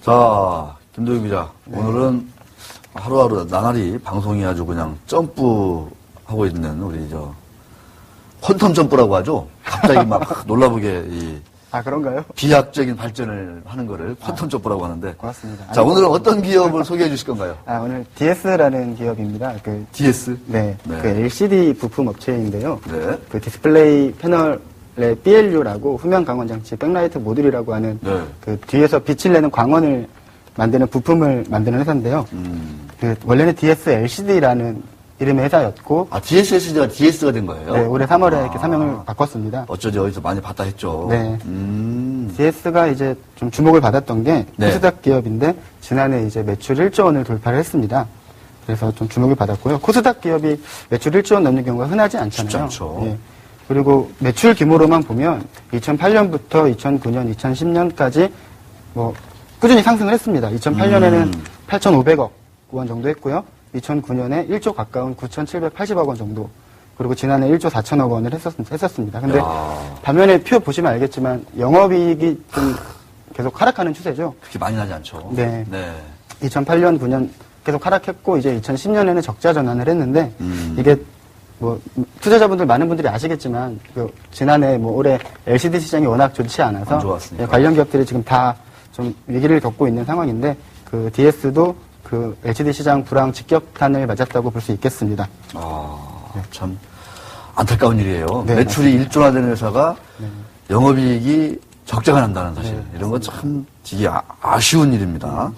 자, 김도윤 기자. 네. 오늘은 하루하루 나날이 방송이 아주 그냥 점프하고 있는 우리 퀀텀 점프라고 하죠. 갑자기 막 놀라보게 그런가요? 비약적인 발전을 하는 거를 퀀텀 점프라고 하는데. 고맙습니다. 자, 오늘은 어떤 기업을 소개해 주실 건가요? 오늘 DS라는 기업입니다. DS? 네. 그 LCD 부품 업체인데요. 네. 그 디스플레이 패널의 BLU라고 후면 강원 장치 백라이트 모듈이라고 하는 그 뒤에서 빛을 내는 광원을 만드는 부품을 만드는 회사인데요. 원래는 DS LCD라는 이름의 회사였고. DS LCD가 DS가 된 거예요? 네, 올해 3월에 이렇게 사명을 바꿨습니다. 어쩌지 어디서 많이 봤다 했죠. 네. DS가 이제 좀 주목을 받았던 게 코스닥 기업인데 지난해 이제 매출 1조 원을 돌파를 했습니다. 그래서 좀 주목을 받았고요. 코스닥 기업이 매출 1조 원 넘는 경우가 흔하지 않잖아요. 쉽지 않죠. 예. 그리고 매출 규모로만 보면 2008년부터 2009년, 2010년까지 꾸준히 상승을 했습니다. 2008년에는 8,500억 원 정도 했고요. 2009년에 1조 가까운 9,780억 원 정도. 그리고 지난해 1조 4천억 원을 했었습니다. 근데 반면에 표 보시면 알겠지만 영업이익이 좀 계속 하락하는 추세죠. 그렇게 많이 나지 않죠. 네. 2008년, 9년 계속 하락했고 이제 2010년에는 적자 전환을 했는데 이게 투자자분들 많은 분들이 아시겠지만 지난해 올해 LCD 시장이 워낙 좋지 않아서 관련 기업들이 지금 다 좀 위기를 겪고 있는 상황인데 그 DS도 그 LCD 시장 불황 직격탄을 맞았다고 볼 수 있겠습니다. 참 안타까운 일이에요. 네, 매출이 맞습니다. 1조나 되는 회사가 영업이익이 적자가 난다는 사실. 이런 건 참 되게 아쉬운 일입니다.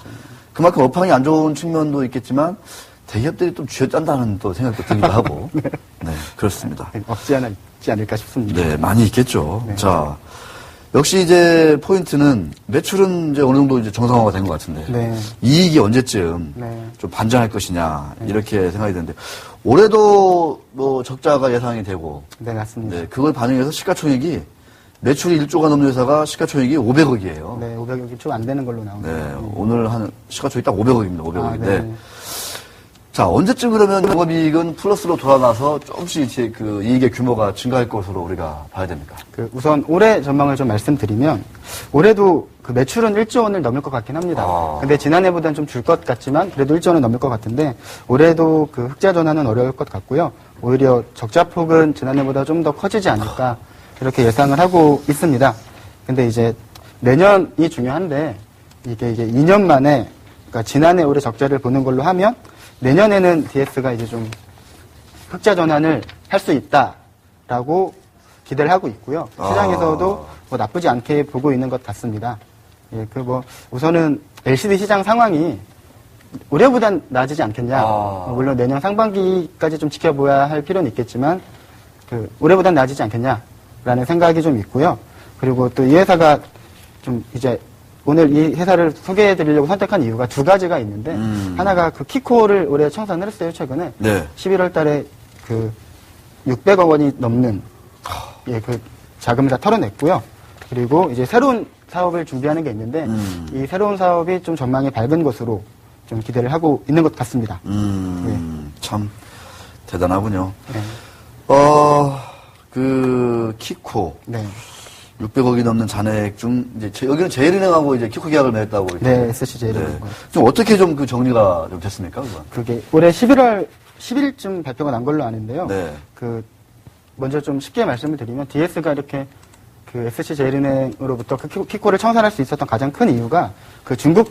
그만큼 업황이 안 좋은 측면도 있겠지만 대기업들이 좀 쥐어짠다는 또 생각도 들기도 하고. 네, 그렇습니다. 없지 않아 있지 않을까 싶습니다. 네, 많이 있겠죠. 네. 자, 역시 이제 포인트는 매출은 이제 어느 정도 이제 정상화가 된 것 같은데 이익이 언제쯤 좀 반전할 것이냐 이렇게 생각이 드는데 올해도 적자가 예상이 되고 네, 맞습니다. 네, 그걸 반영해서 시가총액이 매출이 1조가 넘는 회사가 시가총액이 500억이에요. 네, 500억이 좀 안 되는 걸로 나옵니다. 네, 오늘 한 시가총액이 딱 500억입니다. 500억인데. 네. 자, 언제쯤 그러면 영업이익은 플러스로 돌아나서 조금씩 이제 그 이익의 규모가 증가할 것으로 우리가 봐야 됩니까? 우선 올해 전망을 좀 말씀드리면 올해도 그 매출은 1조 원을 넘을 것 같긴 합니다. 근데 지난해보다는 좀 줄 것 같지만 그래도 1조 원은 넘을 것 같은데 올해도 그 흑자 전환은 어려울 것 같고요. 오히려 적자 폭은 지난해보다 좀 더 커지지 않을까 이렇게 예상을 하고 있습니다. 근데 이제 내년이 중요한데 이게 2년 만에 그러니까 지난해 올해 적자를 보는 걸로 하면 내년에는 DS가 이제 좀 흑자 전환을 할 수 있다라고 기대를 하고 있고요. 시장에서도 나쁘지 않게 보고 있는 것 같습니다. 예, 우선은 LCD 시장 상황이 올해보단 나아지지 않겠냐. 물론 내년 상반기까지 좀 지켜봐야 할 필요는 있겠지만, 올해보단 나아지지 않겠냐라는 생각이 좀 있고요. 그리고 또 이 회사가 좀 이제 오늘 이 회사를 소개해 드리려고 선택한 이유가 두 가지가 있는데, 하나가 그 키코를 올해 청산을 했어요, 최근에. 11월 달에 600억 원이 넘는, 그 자금을 다 털어냈고요. 그리고 이제 새로운 사업을 준비하는 게 있는데, 이 새로운 사업이 좀 전망이 밝은 것으로 좀 기대를 하고 있는 것 같습니다. 참, 대단하군요. 키코. 600억이 넘는 잔액 중, 이제, 여기는 제일은행하고 이제 키코 계약을 맺었다고. 네, SC제일은행. 좀 어떻게 좀 그 정리가 좀 됐습니까, 그건? 그게 올해 11월 10일쯤 발표가 난 걸로 아는데요. 먼저 좀 쉽게 말씀을 드리면, DS가 이렇게 SC제일은행으로부터 키코를 청산할 수 있었던 가장 큰 이유가 중국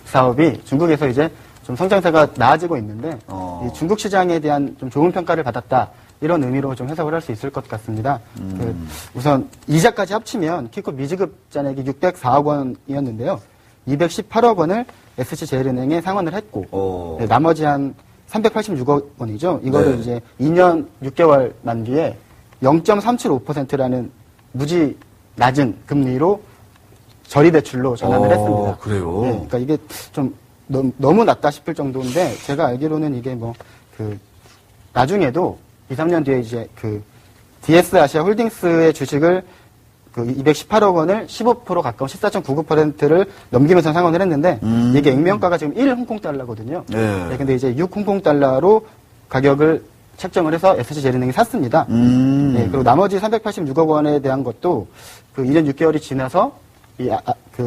사업이, 중국에서 이제 좀 성장세가 나아지고 있는데, 이 중국 시장에 대한 좀 좋은 평가를 받았다. 이런 의미로 좀 해석을 할 수 있을 것 같습니다. 우선 이자까지 합치면 키코 미지급 잔액이 604억 원이었는데요. 218억 원을 SC제일은행에 상환을 했고 나머지 한 386억 원이죠. 이거를 이제 2년 6개월 만기에 0.375%라는 무지 낮은 금리로 저리 대출로 전환을 했습니다. 그래요? 그러니까 이게 좀 너무 낮다 싶을 정도인데 제가 알기로는 이게 나중에도 2, 3년 뒤에 이제 DS 아시아 홀딩스의 주식을 218억 원을 15% 가까운 14.99%를 넘기면서 상환을 했는데 이게 액면가가 지금 1 홍콩 달러거든요. 근데 이제 6 홍콩 달러로 가격을 책정을 해서 SC제일은행이 샀습니다. 그리고 나머지 386억 원에 대한 것도 2년 6개월이 지나서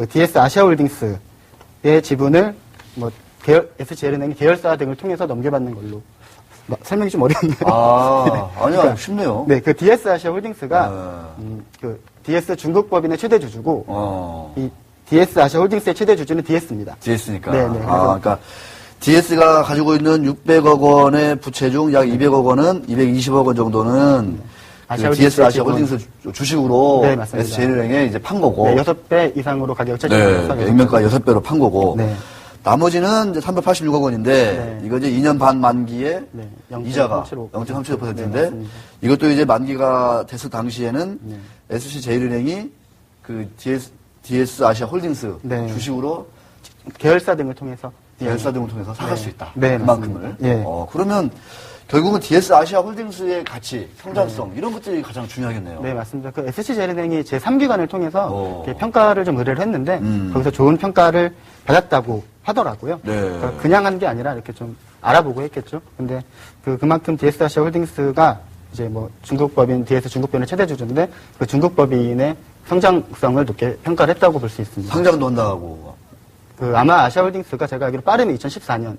DS 아시아 홀딩스에 의 지분을 뭐 SJ은행이 계열사 등을 통해서 넘겨받는 걸로. 설명이 좀 어렵네요. 아니야, 쉽네요. 네, 그 DS 아시아 홀딩스가 그 DS 중국법인의 최대 주주고 이 DS 아시아 홀딩스의 최대 주주는 DS입니다. DS니까. 네, 네. 그러니까 DS가 가지고 있는 600억 원의 부채 중 약 200억 원은 220억 원 정도는 아시아 그 DS 아시아 지분. 홀딩스 주식으로 네, 맞습니다. SJ은행에 이제 판 거고. 네, 6배 이상으로 가격을 네, 책정해서 액면가 6배로 판 거고. 네. 나머지는 이제 386억 원인데, 네. 이거 이제 2년 반 만기에 네, 이자가 0.35%. 0.35%인데, 네, 맞습니다. 이것도 이제 만기가 됐을 당시에는 네. SC제일은행이 그 DS 아시아 홀딩스 네. 주식으로 계열사 등을 통해서 계열사 등을 통해서 사갈 네. 수 있다. 네, 그만큼을. 맞습니다. 예. 그러면 결국은 DS 아시아 홀딩스의 가치, 성장성, 이런 것들이 가장 중요하겠네요. 네, 맞습니다. 그 SC제일은행이 제3기관을 통해서 오. 이렇게 평가를 좀 의뢰를 했는데, 음. 거기서 좋은 평가를 받았다고 하더라고요. 네. 그러니까 그냥 한 게 아니라 이렇게 좀 알아보고 했겠죠. 근데 그만큼 DS 아시아 홀딩스가 이제 뭐 중국법인 DS 중국법인의 최대 주주인데, 그 중국법인의 성장성을 높게 평가를 했다고 볼 수 있습니다. 상장도 한다고. 아마 아시아홀딩스가 제가 알기로 빠르면 2014년,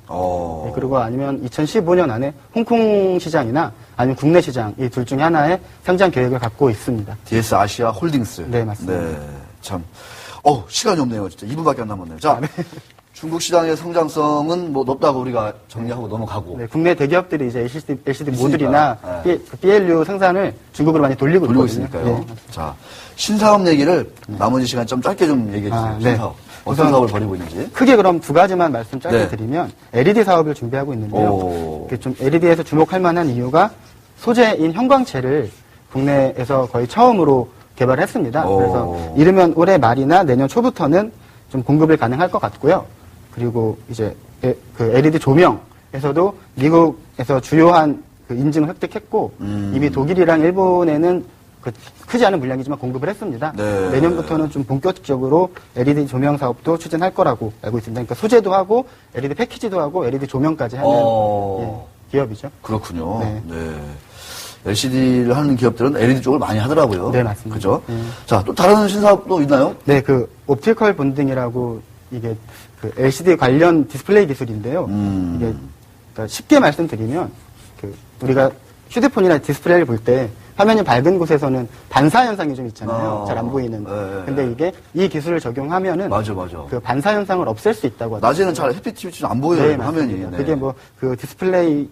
네, 그리고 아니면 2015년 안에 홍콩 시장이나 아니면 국내 시장 이 둘 중에 하나의 상장 계획을 갖고 있습니다. DS 아시아 홀딩스. 네, 맞습니다. 네, 참. 시간이 없네요. 진짜 2분밖에 안 남았네요. 자, 중국 시장의 성장성은 뭐 높다고 우리가 정리하고 넘어가고. 네, 국내 대기업들이 이제 LCD 있으니까. 모듈이나 네. BLU 생산을 중국으로 많이 돌리고 있거든요. 있으니까요. 네. 자, 신사업 얘기를 나머지 시간 좀 짧게 좀 얘기해 주세요. 네. 신사업. 어떤 사업을 벌이고 있는지. 크게 그럼 두 가지만 말씀 짧게 네. 드리면 LED 사업을 준비하고 있는데요. 이게 좀 LED에서 주목할 만한 이유가 소재인 형광체를 국내에서 거의 처음으로 개발을 했습니다. 그래서 이르면 올해 말이나 내년 초부터는 좀 공급을 가능할 것 같고요. 그리고 이제 그 LED 조명에서도 미국에서 주요한 그 인증을 획득했고 이미 독일이랑 일본에는 그 크지 않은 물량이지만 공급을 했습니다. 네. 내년부터는 좀 본격적으로 LED 조명 사업도 추진할 거라고 알고 있습니다. 그러니까 소재도 하고 LED 패키지도 하고 LED 조명까지 하는 기업이죠. 그렇군요. 네. 네. LCD를 하는 기업들은 LED 쪽을 많이 하더라고요. 네, 맞습니다. 그죠? 네. 자, 또 다른 신사업도 있나요? 네, 그 옵티컬 본딩이라고 이게 그 LCD 관련 디스플레이 기술인데요. 이게 그러니까 쉽게 말씀드리면 그 우리가 휴대폰이나 디스플레이를 볼 때 화면이 밝은 곳에서는 반사 현상이 좀 있잖아요. 잘 안 보이는. 네. 근데 이게 이 기술을 적용하면은 맞아. 그 반사 현상을 없앨 수 있다고 하더라고요. 낮에는 잘 햇빛이 안 보여요. 네, 화면이. 맞습니다. 네. 그게 뭐 그 디스플레이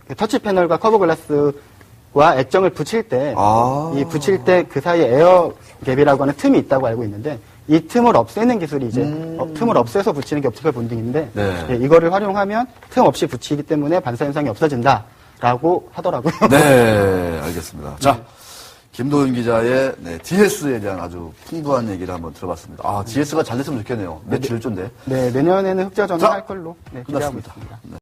그 터치 패널과 커버 글라스와 액정을 붙일 때 이 붙일 때 그 사이에 에어 갭이라고 하는 틈이 있다고 알고 있는데 이 틈을 없애는 기술이 이제 틈을 없애서 붙이는 게 옵티컬 본딩인데 네. 예, 이거를 활용하면 틈 없이 붙이기 때문에 반사 현상이 없어진다라고 하더라고요. 네, 알겠습니다. 자, 김도윤 기자의 DS에 대한 아주 풍부한 얘기를 한번 들어봤습니다. DS가 잘 됐으면 좋겠네요. 매출 1조인데. 네, 내년에는 흑자 전환할 걸로 기대하고 끝났습니다. 있습니다. 네.